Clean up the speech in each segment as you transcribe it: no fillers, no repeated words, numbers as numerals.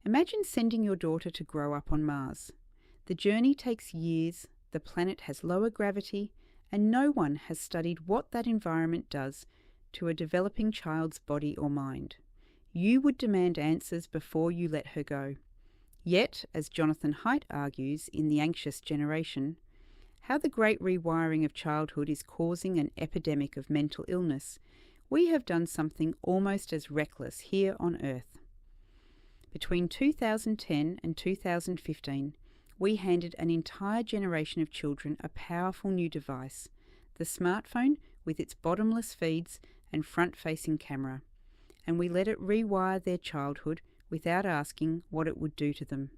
Imagine sending your daughter to grow up on Mars. The journey takes years, the planet has lower gravity, and no one has studied what that environment does to a developing child's body or mind. You would demand answers before you let her go. Yet, as Jonathan Haidt argues in The Anxious Generation, how the great rewiring of childhood is causing an epidemic of mental illness, we have done something almost as reckless here on Earth. Between 2010 and 2015, we handed an entire generation of children a powerful new device, the smartphone with its bottomless feeds and front-facing camera, and we let it rewire their childhood without asking what it would do to them.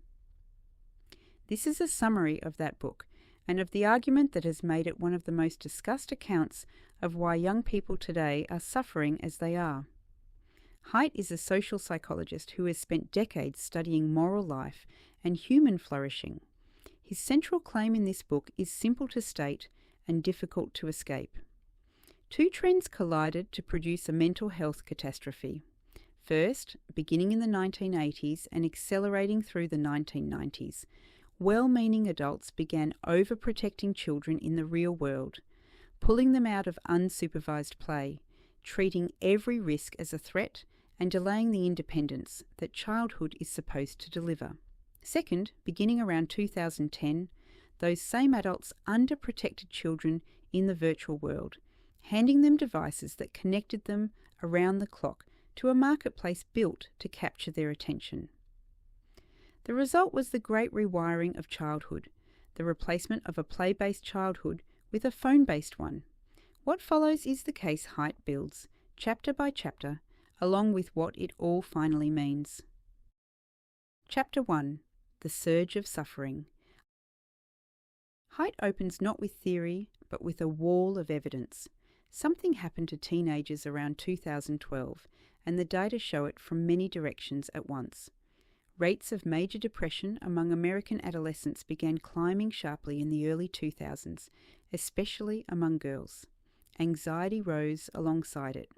This is a summary of that book, and of the argument that has made it one of the most discussed accounts of why young people today are suffering as they are. Haidt is a social psychologist who has spent decades studying moral life and human flourishing. His central claim in this book is simple to state and difficult to escape. Two trends collided to produce a mental health catastrophe. First, beginning in the 1980s and accelerating through the 1990s, well-meaning adults began overprotecting children in the real world, pulling them out of unsupervised play, treating every risk as a threat, and delaying the independence that childhood is supposed to deliver. Second, beginning around 2010, those same adults underprotected children in the virtual world, handing them devices that connected them around the clock to a marketplace built to capture their attention. The result was the great rewiring of childhood, the replacement of a play-based childhood with a phone-based one. What follows is the case Haidt builds, chapter by chapter, along with what it all finally means. Chapter 1. The Surge of Suffering. Haidt opens not with theory, but with a wall of evidence. Something happened to teenagers around 2012, and the data show it from many directions at once. Rates of major depression among American adolescents began climbing sharply in the early 2000s, especially among girls. Anxiety rose alongside it.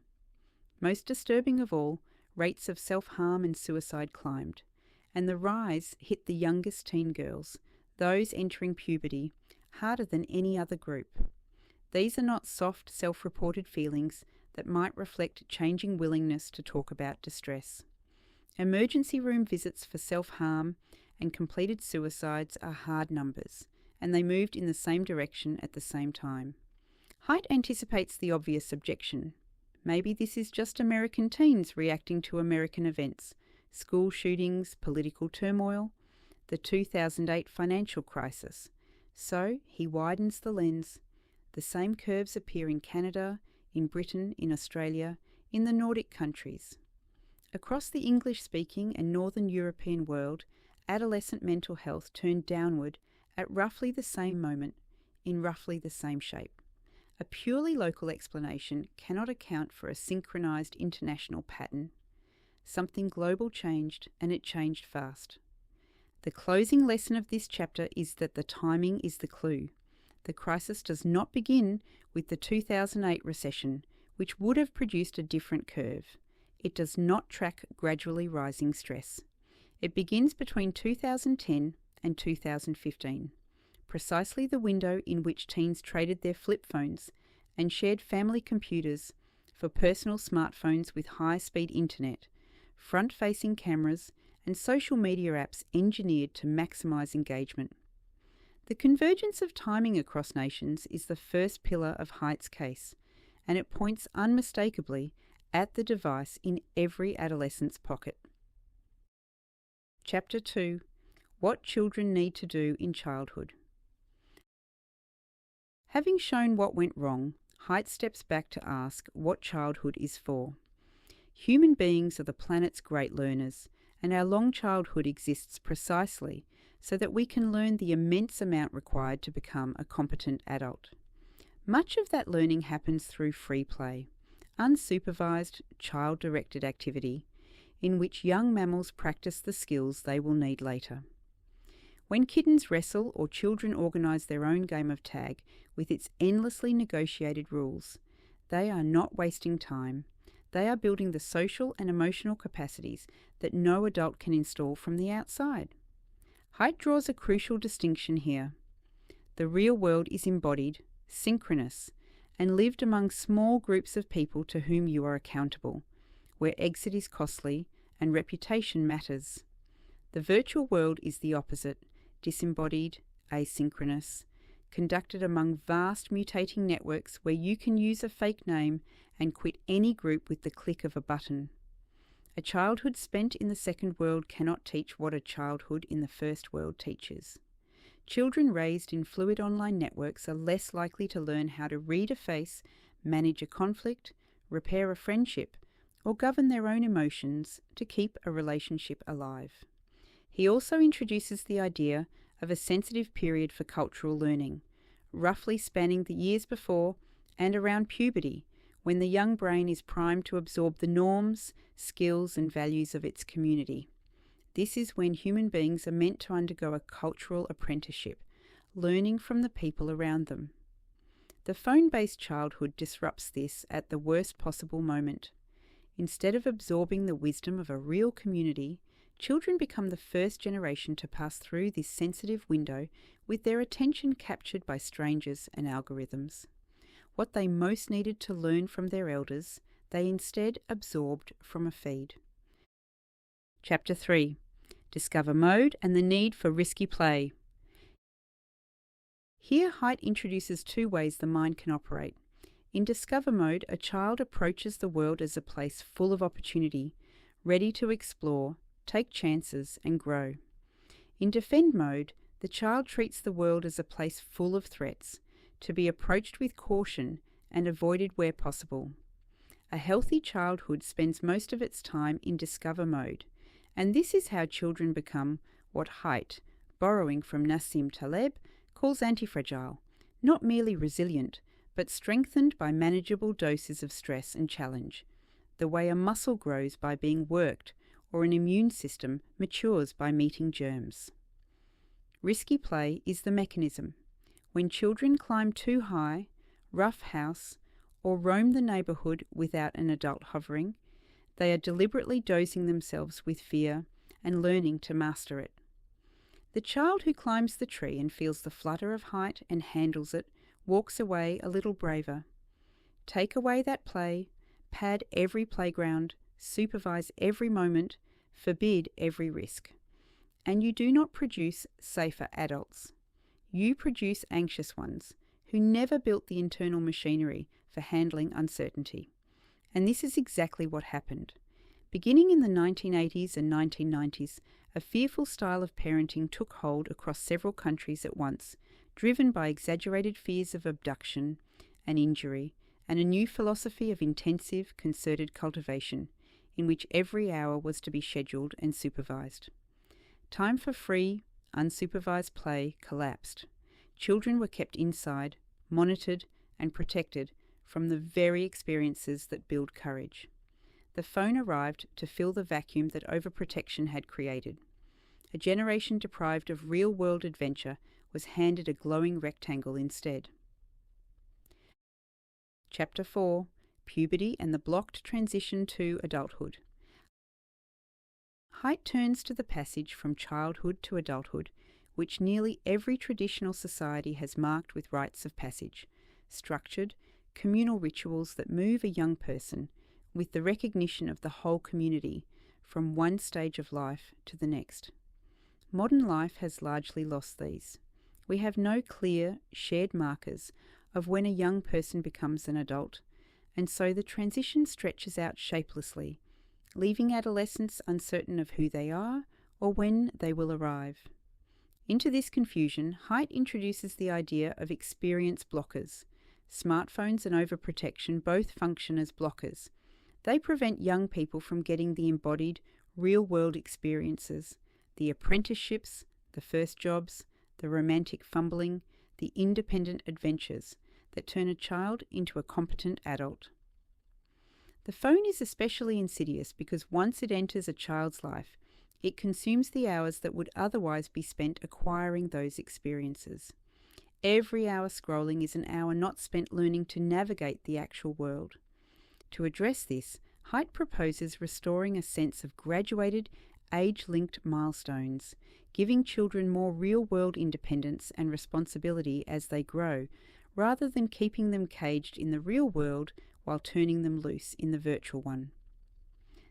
Most disturbing of all, rates of self-harm and suicide climbed, and the rise hit the youngest teen girls, those entering puberty, harder than any other group. These are not soft, self-reported feelings that might reflect changing willingness to talk about distress. Emergency room visits for self-harm and completed suicides are hard numbers, and they moved in the same direction at the same time. Haidt anticipates the obvious objection. Maybe this is just American teens reacting to American events, school shootings, political turmoil, the 2008 financial crisis. So he widens the lens. The same curves appear in Canada, in Britain, in Australia, in the Nordic countries. Across the English-speaking and Northern European world, adolescent mental health turned downward at roughly the same moment, in roughly the same shape. A purely local explanation cannot account for a synchronized international pattern. Something global changed, and it changed fast. The closing lesson of this chapter is that the timing is the clue. The crisis does not begin with the 2008 recession, which would have produced a different curve. It does not track gradually rising stress. It begins between 2010 and 2015, precisely the window in which teens traded their flip phones and shared family computers for personal smartphones with high-speed internet, front-facing cameras, and social media apps engineered to maximize engagement. The convergence of timing across nations is the first pillar of Haidt's case, and it points unmistakably at the device in every adolescent's pocket. Chapter 2. What Children Need to Do in Childhood. Having shown what went wrong, Haidt steps back to ask what childhood is for. Human beings are the planet's great learners, and our long childhood exists precisely so that we can learn the immense amount required to become a competent adult. Much of that learning happens through free play, unsupervised, child-directed activity, in which young mammals practice the skills they will need later. When kittens wrestle or children organise their own game of tag with its endlessly negotiated rules, they are not wasting time. They are building the social and emotional capacities that no adult can install from the outside. Haidt draws a crucial distinction here. The real world is embodied, synchronous, and lived among small groups of people to whom you are accountable, where exit is costly and reputation matters. The virtual world is the opposite, disembodied, asynchronous, conducted among vast mutating networks where you can use a fake name and quit any group with the click of a button. A childhood spent in the second world cannot teach what a childhood in the first world teaches. Children raised in fluid online networks are less likely to learn how to read a face, manage a conflict, repair a friendship, or govern their own emotions to keep a relationship alive. He also introduces the idea of a sensitive period for cultural learning, roughly spanning the years before and around puberty, when the young brain is primed to absorb the norms, skills, and values of its community. This is when human beings are meant to undergo a cultural apprenticeship, learning from the people around them. The phone-based childhood disrupts this at the worst possible moment. Instead of absorbing the wisdom of a real community, children become the first generation to pass through this sensitive window with their attention captured by strangers and algorithms. What they most needed to learn from their elders, they instead absorbed from a feed. Chapter 3. Discover Mode and the Need for Risky Play. Here Haidt introduces two ways the mind can operate. In Discover Mode, a child approaches the world as a place full of opportunity, ready to explore, take chances, and grow. In Defend Mode, the child treats the world as a place full of threats, to be approached with caution and avoided where possible. A healthy childhood spends most of its time in Discover Mode, and this is how children become what Haidt, borrowing from Nassim Taleb, calls antifragile, not merely resilient, but strengthened by manageable doses of stress and challenge, the way a muscle grows by being worked or an immune system matures by meeting germs. Risky play is the mechanism. When children climb too high, rough house, or roam the neighbourhood without an adult hovering, they are deliberately dosing themselves with fear and learning to master it. The child who climbs the tree and feels the flutter of height and handles it walks away a little braver. Take away that play, pad every playground, supervise every moment, forbid every risk. And you do not produce safer adults. You produce anxious ones who never built the internal machinery for handling uncertainty. And this is exactly what happened. Beginning in the 1980s and 1990s, a fearful style of parenting took hold across several countries at once, driven by exaggerated fears of abduction and injury, and a new philosophy of intensive, concerted cultivation, in which every hour was to be scheduled and supervised. Time for free, unsupervised play collapsed. Children were kept inside, monitored, and protected from the very experiences that build courage. The phone arrived to fill the vacuum that overprotection had created. A generation deprived of real-world adventure was handed a glowing rectangle instead. Chapter 4. Puberty and the blocked transition to adulthood. Haidt turns to the passage from childhood to adulthood, which nearly every traditional society has marked with rites of passage, structured, communal rituals that move a young person, with the recognition of the whole community, from one stage of life to the next. Modern life has largely lost these. We have no clear, shared markers of when a young person becomes an adult, and so the transition stretches out shapelessly, leaving adolescents uncertain of who they are or when they will arrive. Into this confusion, Haidt introduces the idea of experience blockers. Smartphones and overprotection both function as blockers. They prevent young people from getting the embodied, real-world experiences, the apprenticeships, the first jobs, the romantic fumbling, the independent adventures that turn a child into a competent adult. The phone is especially insidious because once it enters a child's life, it consumes the hours that would otherwise be spent acquiring those experiences. Every hour scrolling is an hour not spent learning to navigate the actual world. To address this, Haidt proposes restoring a sense of graduated, age-linked milestones, giving children more real-world independence and responsibility as they grow, rather than keeping them caged in the real world while turning them loose in the virtual one.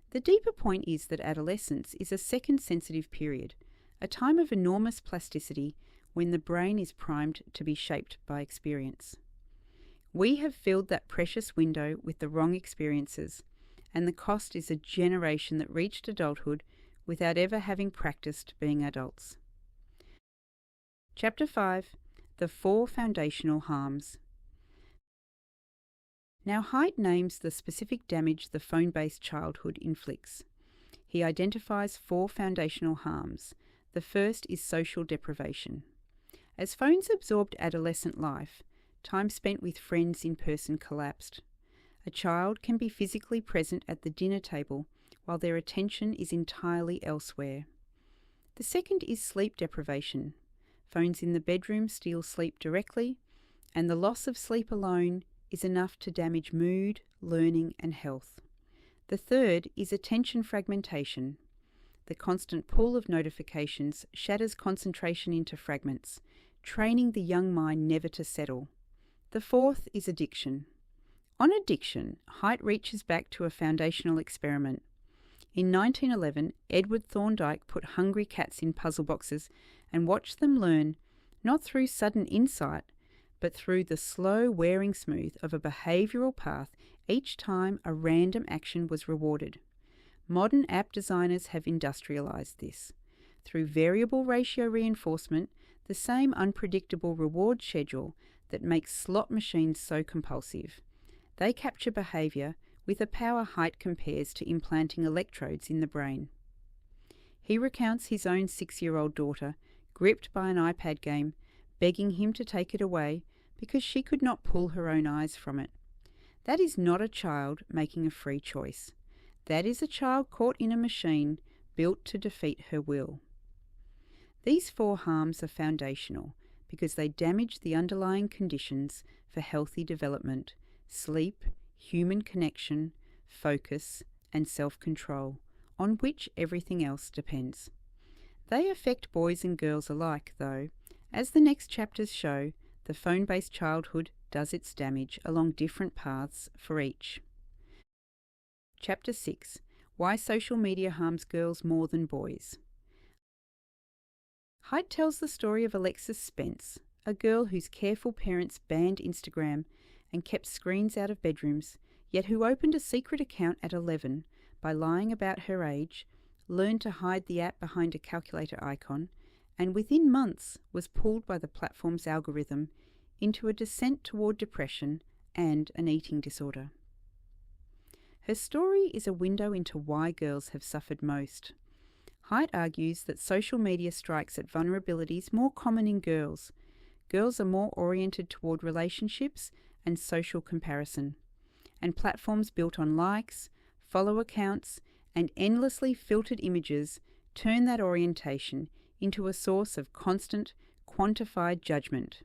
The deeper point is that adolescence is a second sensitive period, a time of enormous plasticity when the brain is primed to be shaped by experience. We have filled that precious window with the wrong experiences, and the cost is a generation that reached adulthood without ever having practiced being adults. Chapter 5. The 4 Foundational Harms. Now Haidt names the specific damage the phone-based childhood inflicts. He identifies 4 foundational harms. The first is social deprivation. As phones absorbed adolescent life, time spent with friends in person collapsed. A child can be physically present at the dinner table while their attention is entirely elsewhere. The second is sleep deprivation. Phones in the bedroom steal sleep directly, and the loss of sleep alone is enough to damage mood, learning, and health. The third is attention fragmentation. The constant pull of notifications shatters concentration into fragments, training the young mind never to settle. The fourth is addiction. On addiction, Haidt reaches back to a foundational experiment. In 1911, Edward Thorndike put hungry cats in puzzle boxes and watched them learn, not through sudden insight, but through the slow wearing smooth of a behavioural path each time a random action was rewarded. Modern app designers have industrialised this. Through variable ratio reinforcement, the same unpredictable reward schedule that makes slot machines so compulsive. They capture behaviour with a power Haidt compares to implanting electrodes in the brain. He recounts his own 6-year-old daughter, gripped by an iPad game, begging him to take it away because she could not pull her own eyes from it. That is not a child making a free choice. That is a child caught in a machine built to defeat her will. These 4 harms are foundational because they damage the underlying conditions for healthy development: sleep, human connection, focus, and self-control, on which everything else depends. They affect boys and girls alike, though. As the next chapters show, the phone-based childhood does its damage along different paths for each. Chapter 6. Why social media harms girls more than boys. Haidt tells the story of Alexis Spence, a girl whose careful parents banned Instagram and kept screens out of bedrooms, yet who opened a secret account at 11 by lying about her age, learned to hide the app behind a calculator icon, and within months was pulled by the platform's algorithm into a descent toward depression and an eating disorder. Her story is a window into why girls have suffered most. Haidt argues that social media strikes at vulnerabilities more common in girls. Girls are more oriented toward relationships and social comparison, and platforms built on likes, follow accounts, and endlessly filtered images turn that orientation into a source of constant, quantified judgment.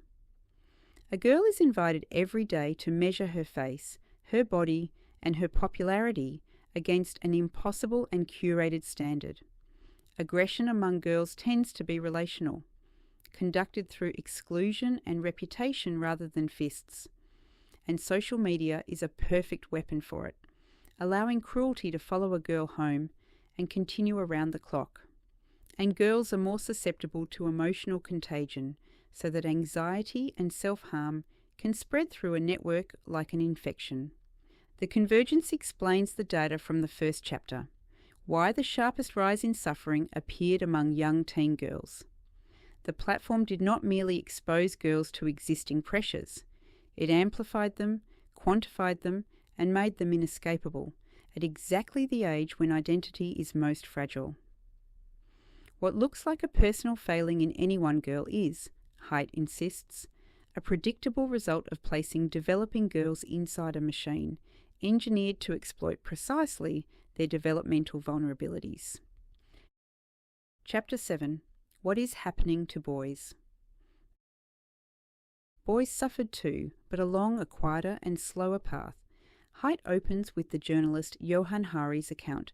A girl is invited every day to measure her face, her body, and her popularity against an impossible and curated standard. Aggression among girls tends to be relational, conducted through exclusion and reputation rather than fists. And social media is a perfect weapon for it, allowing cruelty to follow a girl home and continue around the clock. And girls are more susceptible to emotional contagion, so that anxiety and self-harm can spread through a network like an infection. The convergence explains the data from the first chapter, why the sharpest rise in suffering appeared among young teen girls. The platform did not merely expose girls to existing pressures. It amplified them, quantified them, and made them inescapable, at exactly the age when identity is most fragile. What looks like a personal failing in any one girl is, Haidt insists, a predictable result of placing developing girls inside a machine, engineered to exploit precisely their developmental vulnerabilities. Chapter 7. What is happening to boys? Boys suffered too, but along a quieter and slower path. Haidt opens with the journalist Johann Hari's account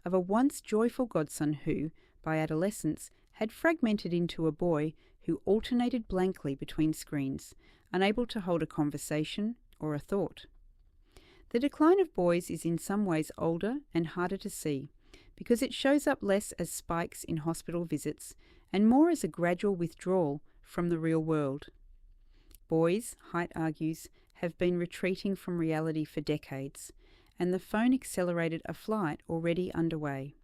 of a once joyful godson who, by adolescence, had fragmented into a boy who alternated blankly between screens, unable to hold a conversation or a thought. The decline of boys is in some ways older and harder to see, because it shows up less as spikes in hospital visits and more as a gradual withdrawal from the real world. Boys, Haidt argues, have been retreating from reality for decades, and the phone accelerated a flight already underway.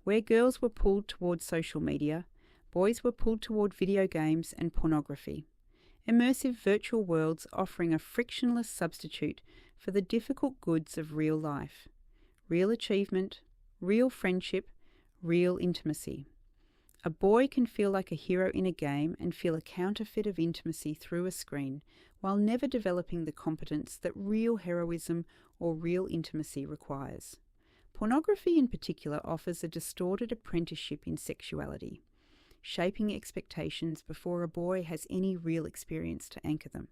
Where girls were pulled toward social media, boys were pulled toward video games and pornography. Immersive virtual worlds offering a frictionless substitute for the difficult goods of real life. Real achievement, real friendship, real intimacy. A boy can feel like a hero in a game and feel a counterfeit of intimacy through a screen, while never developing the competence that real heroism or real intimacy requires. Pornography in particular offers a distorted apprenticeship in sexuality, shaping expectations before a boy has any real experience to anchor them.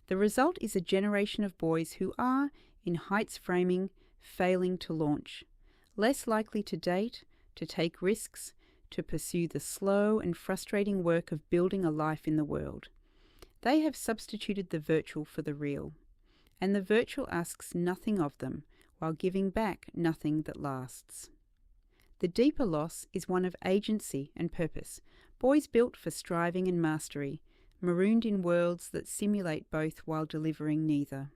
The result is a generation of boys who are, in Haidt's framing, failing to launch, less likely to date, to take risks, to pursue the slow and frustrating work of building a life in the world. They have substituted the virtual for the real, and the virtual asks nothing of them, while giving back nothing that lasts. The deeper loss is one of agency and purpose, boys built for striving and mastery, marooned in worlds that simulate both while delivering neither.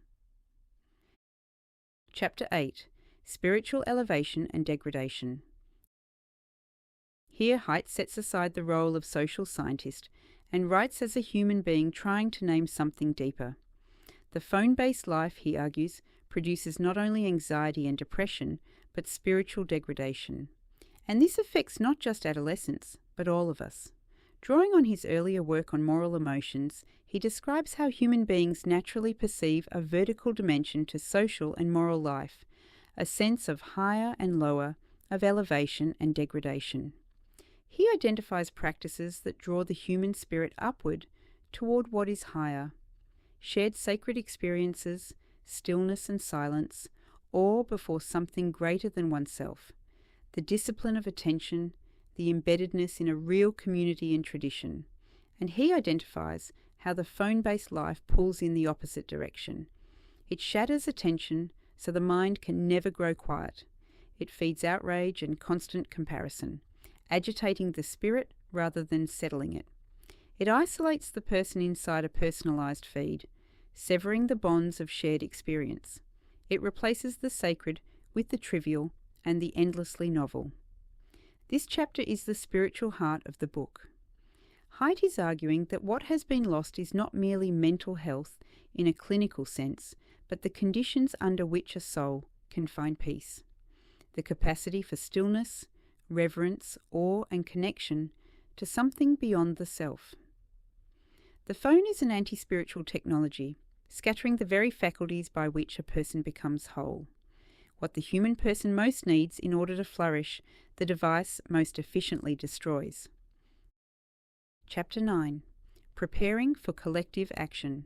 Chapter 8. Spiritual Elevation and Degradation. Here Haidt sets aside the role of social scientist and writes as a human being trying to name something deeper. The phone-based life, he argues, produces not only anxiety and depression, but spiritual degradation. And this affects not just adolescents, but all of us. Drawing on his earlier work on moral emotions, he describes how human beings naturally perceive a vertical dimension to social and moral life, a sense of higher and lower, of elevation and degradation. He identifies practices that draw the human spirit upward toward what is higher. Shared sacred experiences, stillness and silence, awe before something greater than oneself, the discipline of attention, the embeddedness in a real community and tradition. And he identifies how the phone-based life pulls in the opposite direction. It shatters attention so the mind can never grow quiet. It feeds outrage and constant comparison, agitating the spirit rather than settling it. It isolates the person inside a personalized feed, severing the bonds of shared experience. It replaces the sacred with the trivial and the endlessly novel. This chapter is the spiritual heart of the book. Haidt is arguing that what has been lost is not merely mental health in a clinical sense, but the conditions under which a soul can find peace. The capacity for stillness, reverence, awe and connection to something beyond the self. The phone is an anti-spiritual technology, scattering the very faculties by which a person becomes whole. What the human person most needs in order to flourish, the device most efficiently destroys. Chapter 9. Preparing for Collective Action.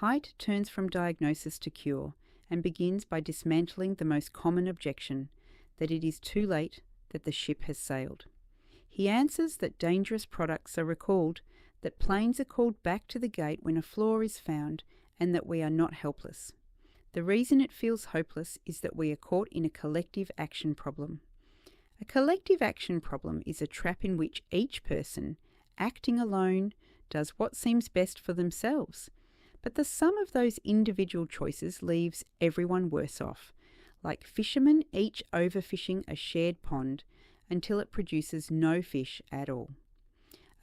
Haidt turns from diagnosis to cure and begins by dismantling the most common objection, that it is too late, that the ship has sailed. He answers that dangerous products are recalled, that planes are called back to the gate when a flaw is found, and that we are not helpless. The reason it feels hopeless is that we are caught in a collective action problem. A collective action problem is a trap in which each person, acting alone, does what seems best for themselves. But the sum of those individual choices leaves everyone worse off, like fishermen each overfishing a shared pond until it produces no fish at all.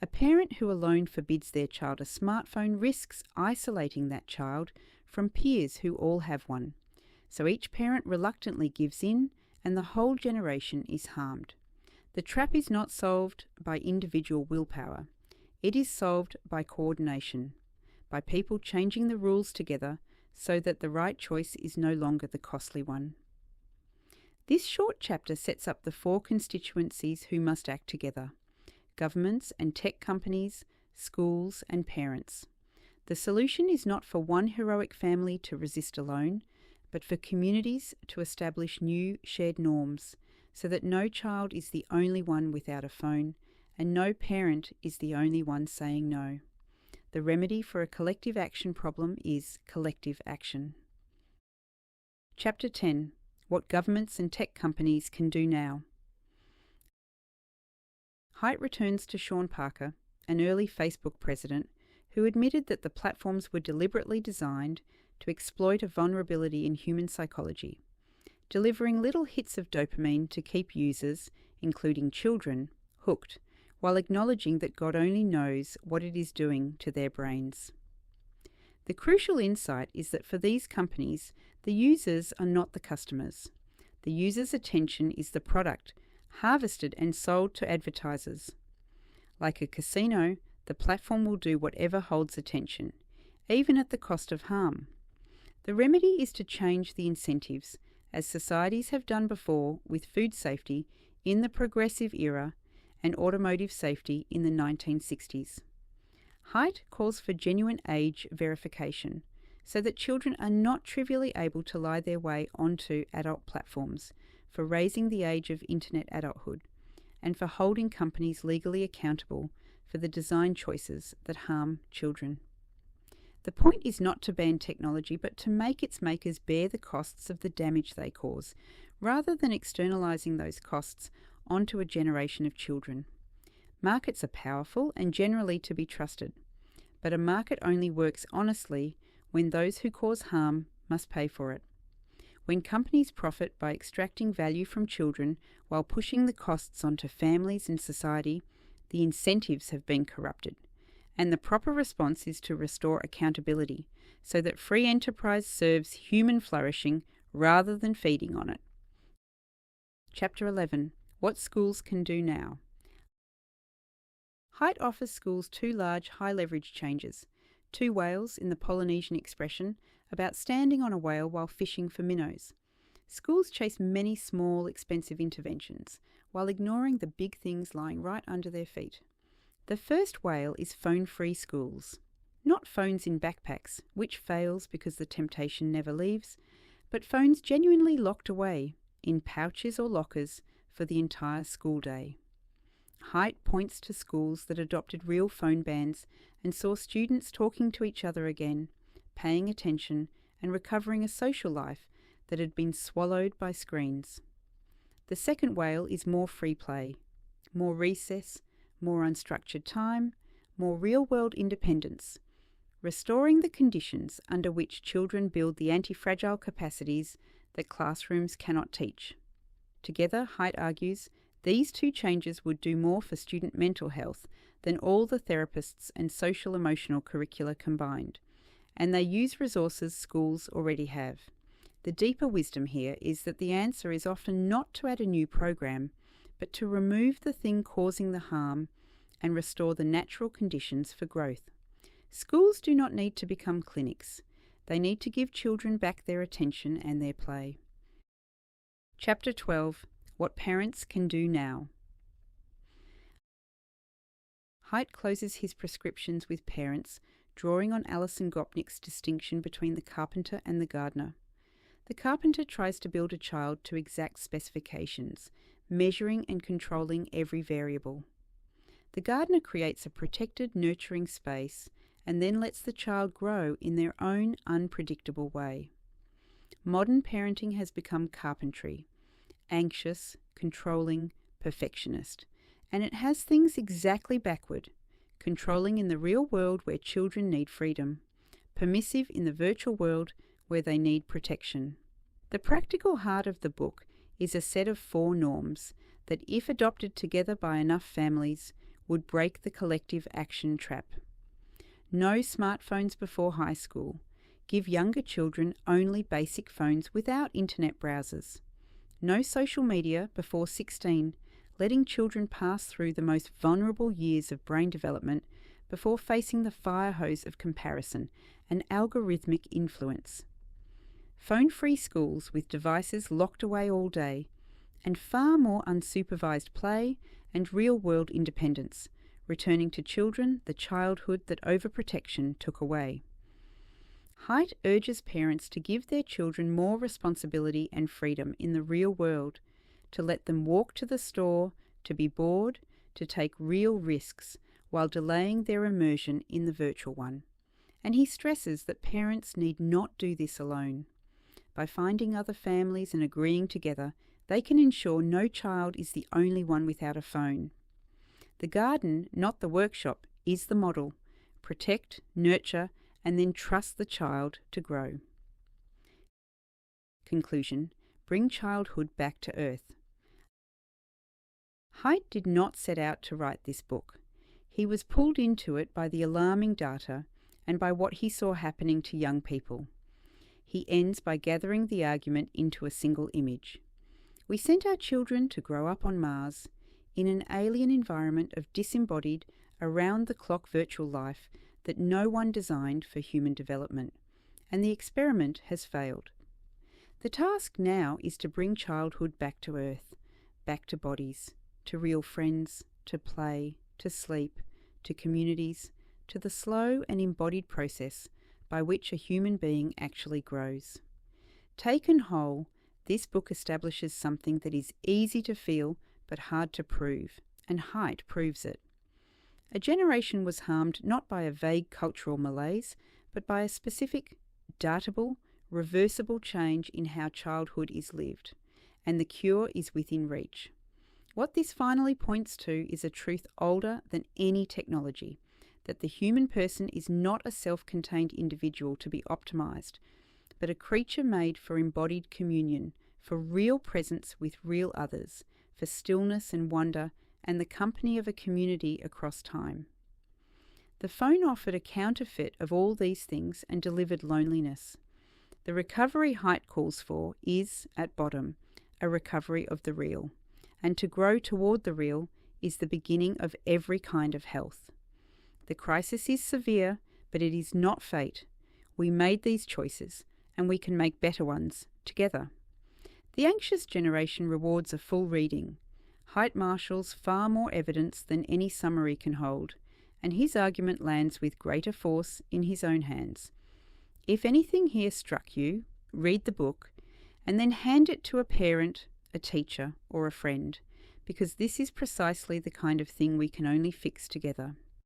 A parent who alone forbids their child a smartphone risks isolating that child from peers who all have one. So each parent reluctantly gives in, and the whole generation is harmed. The trap is not solved by individual willpower. It is solved by coordination, by people changing the rules together so that the right choice is no longer the costly one. This short chapter sets up the four constituencies who must act together: governments and tech companies, schools and parents. The solution is not for one heroic family to resist alone, but for communities to establish new shared norms so that no child is the only one without a phone and no parent is the only one saying no. The remedy for a collective action problem is collective action. Chapter 10. What governments and tech companies can do now. Haidt returns to Sean Parker, an early Facebook president, who admitted that the platforms were deliberately designed to exploit a vulnerability in human psychology, delivering little hits of dopamine to keep users, including children, hooked, while acknowledging that God only knows what it is doing to their brains. The crucial insight is that for these companies, the users are not the customers. The user's attention is the product, harvested and sold to advertisers. Like a casino, the platform will do whatever holds attention, even at the cost of harm. The remedy is to change the incentives, as societies have done before with food safety in the progressive era and automotive safety in the 1960s. Haidt calls for genuine age verification, so that children are not trivially able to lie their way onto adult platforms, for raising the age of internet adulthood, and for holding companies legally accountable for the design choices that harm children. The point is not to ban technology, but to make its makers bear the costs of the damage they cause, rather than externalising those costs onto a generation of children. Markets are powerful and generally to be trusted, but a market only works honestly when those who cause harm must pay for it. When companies profit by extracting value from children while pushing the costs onto families and society, the incentives have been corrupted, and the proper response is to restore accountability so that free enterprise serves human flourishing rather than feeding on it. Chapter 11. What schools can do now. Haidt offers schools two large high-leverage changes, two whales in the Polynesian expression about standing on a whale while fishing for minnows. Schools chase many small, expensive interventions, while ignoring the big things lying right under their feet. The first whale is phone-free schools. Not phones in backpacks, which fails because the temptation never leaves, but phones genuinely locked away, in pouches or lockers, for the entire school day. Haidt points to schools that adopted real phone bans and saw students talking to each other again, paying attention and recovering a social life that had been swallowed by screens. The second whale is more free play, more recess, more unstructured time, more real-world independence, restoring the conditions under which children build the anti-fragile capacities that classrooms cannot teach. Together, Haidt argues, these two changes would do more for student mental health than all the therapists and social-emotional curricula combined, and they use resources schools already have. The deeper wisdom here is that the answer is often not to add a new program, but to remove the thing causing the harm and restore the natural conditions for growth. Schools do not need to become clinics. They need to give children back their attention and their play. Chapter 12. What parents can do now. Haidt closes his prescriptions with parents, drawing on Alison Gopnik's distinction between the carpenter and the gardener. The carpenter tries to build a child to exact specifications, measuring and controlling every variable. The gardener creates a protected, nurturing space and then lets the child grow in their own unpredictable way. Modern parenting has become carpentry, anxious, controlling, perfectionist, and it has things exactly backward, controlling in the real world where children need freedom, permissive in the virtual world where they need protection. The practical heart of the book is a set of 4 norms that, if adopted together by enough families, would break the collective action trap. No smartphones before high school. Give younger children only basic phones without internet browsers. No social media before 16, letting children pass through the most vulnerable years of brain development before facing the fire hose of comparison and algorithmic influence. Phone-free schools with devices locked away all day, and far more unsupervised play and real-world independence, returning to children the childhood that overprotection took away. Haidt urges parents to give their children more responsibility and freedom in the real world, to let them walk to the store, to be bored, to take real risks, while delaying their immersion in the virtual one. And he stresses that parents need not do this alone. By finding other families and agreeing together, they can ensure no child is the only one without a phone. The garden, not the workshop, is the model. Protect, nurture, and then trust the child to grow. Conclusion: bring childhood back to earth. Haidt did not set out to write this book. He was pulled into it by the alarming data and by what he saw happening to young people. He ends by gathering the argument into a single image. We sent our children to grow up on Mars, in an alien environment of disembodied, around-the-clock virtual life that no one designed for human development, and the experiment has failed. The task now is to bring childhood back to Earth, back to bodies, to real friends, to play, to sleep, to communities, to the slow and embodied process by which a human being actually grows. Taken whole, this book establishes something that is easy to feel but hard to prove, and Haidt proves it. A generation was harmed not by a vague cultural malaise, but by a specific, datable, reversible change in how childhood is lived, and the cure is within reach. What this finally points to is a truth older than any technology, that the human person is not a self-contained individual to be optimised, but a creature made for embodied communion, for real presence with real others, for stillness and wonder, and the company of a community across time. The phone offered a counterfeit of all these things and delivered loneliness. The recovery Haidt calls for is, at bottom, a recovery of the real, and to grow toward the real is the beginning of every kind of health. The crisis is severe, but it is not fate. We made these choices, and we can make better ones together. The anxious generation rewards a full reading. Haidt marshals far more evidence than any summary can hold, and his argument lands with greater force in his own hands. If anything here struck you, read the book, and then hand it to a parent, a teacher, or a friend, because this is precisely the kind of thing we can only fix together.